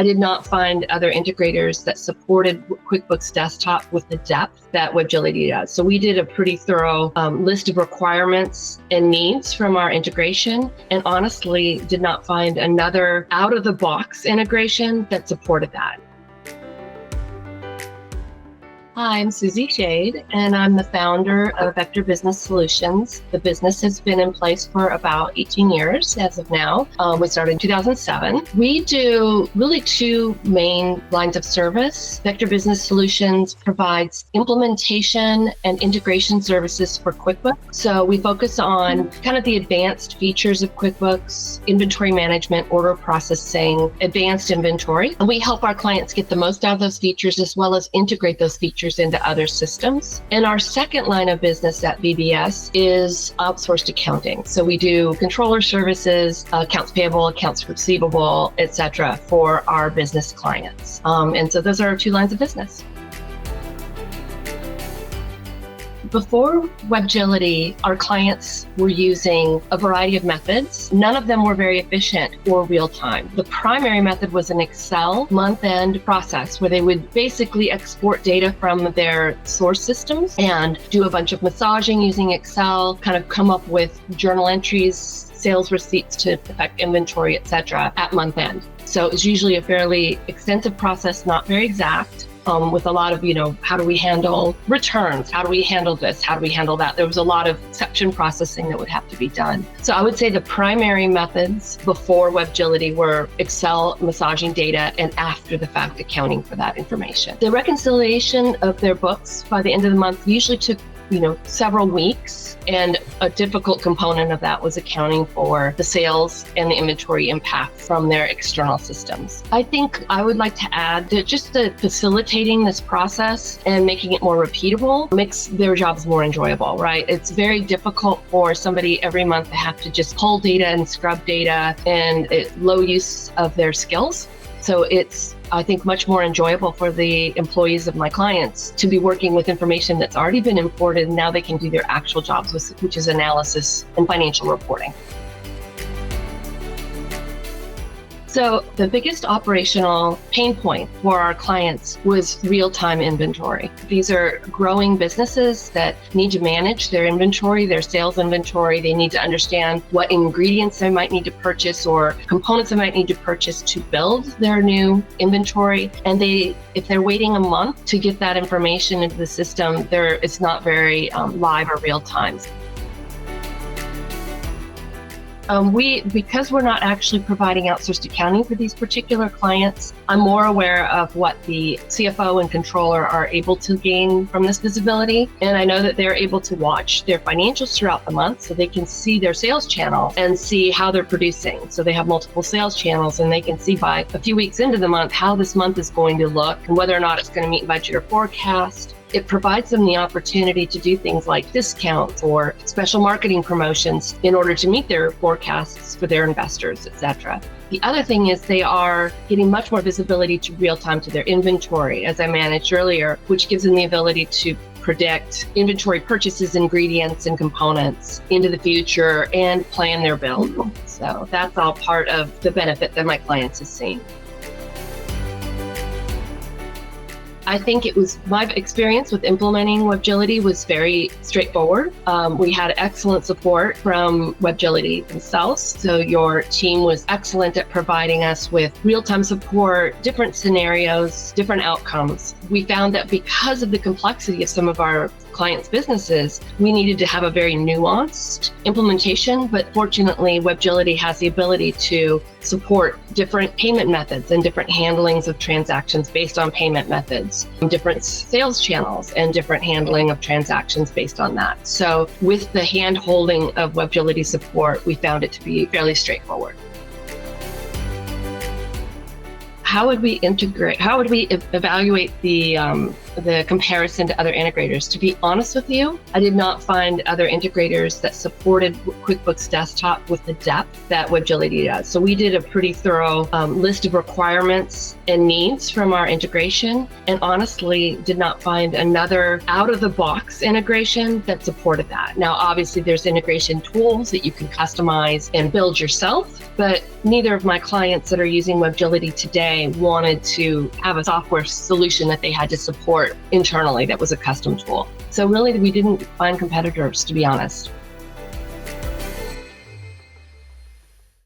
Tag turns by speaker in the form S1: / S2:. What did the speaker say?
S1: I did not find other integrators that supported QuickBooks Desktop with the depth that Webgility does. So we did a pretty thorough list of requirements and needs from our integration, and honestly did not find another out-of-the-box integration that supported that. Hi, I'm Susie Shade, and I'm the founder of Vector Business Solutions. The business has been in place for about 18 years as of now. We started in 2007. We do really two main lines of service. Vector Business Solutions provides implementation and integration services for QuickBooks. So we focus on kind of the advanced features of QuickBooks, inventory management, order processing, advanced inventory. And we help our clients get the most out of those features as well as integrate those features into other systems. And our second line of business at VBS is outsourced accounting. So we do controller services, accounts payable, accounts receivable, etc., for our business clients. And so those are our two lines of business. Before Webgility, our clients were using a variety of methods. None of them were very efficient or real-time. The primary method was an Excel month-end process where they would basically export data from their source systems and do a bunch of massaging using Excel, kind of come up with journal entries, sales receipts to affect inventory, etc., at month-end. So it was usually a fairly extensive process, not very exact. With a lot of, how do we handle returns? How do we handle this? How do we handle that? There was a lot of exception processing that would have to be done. So I would say the primary methods before Webgility were Excel massaging data and after the fact accounting for that information. The reconciliation of their books by the end of the month usually took several weeks, and a difficult component of that was accounting for the sales and the inventory impact from their external systems. I think I would like to add that just the facilitating this process and making it more repeatable makes their jobs more enjoyable, right? It's very difficult for somebody every month to have to just pull data and scrub data, and low use of their skills. So it's, I think, much more enjoyable for the employees of my clients to be working with information that's already been imported, and now they can do their actual jobs, which is analysis and financial reporting. So the biggest operational pain point for our clients was real-time inventory. These are growing businesses that need to manage their inventory, their sales inventory. They need to understand what ingredients they might need to purchase or components they might need to purchase to build their new inventory. And if they're waiting a month to get that information into the system, it's not very live or real-time. Because we're not actually providing outsourced accounting for these particular clients, I'm more aware of what the CFO and controller are able to gain from this visibility. And I know that they're able to watch their financials throughout the month so they can see their sales channel and see how they're producing. So they have multiple sales channels, and they can see by a few weeks into the month how this month is going to look and whether or not it's going to meet budget or forecast. It provides them the opportunity to do things like discounts or special marketing promotions in order to meet their forecasts for their investors, etc. The other thing is they are getting much more visibility to real time to their inventory, as I managed earlier, which gives them the ability to predict inventory purchases, ingredients, and components into the future and plan their build. So that's all part of the benefit that my clients have seen. I think my experience with implementing Webgility was very straightforward. We had excellent support from Webgility themselves. So your team was excellent at providing us with real-time support, different scenarios, different outcomes. We found that because of the complexity of some of our clients' businesses, we needed to have a very nuanced implementation, but fortunately, Webgility has the ability to support different payment methods and different handlings of transactions based on payment methods, different sales channels, and different handling of transactions based on that. So with the hand-holding of Webgility support, we found it to be fairly straightforward. How would we evaluate the the comparison to other integrators. To be honest with you, I did not find other integrators that supported QuickBooks Desktop with the depth that Webgility does. So we did a pretty thorough list of requirements and needs from our integration, and honestly did not find another out-of-the-box integration that supported that. Now, obviously, there's integration tools that you can customize and build yourself, but neither of my clients that are using Webgility today wanted to have a software solution that they had to support internally that was a custom tool. So really, we didn't find competitors, to be honest.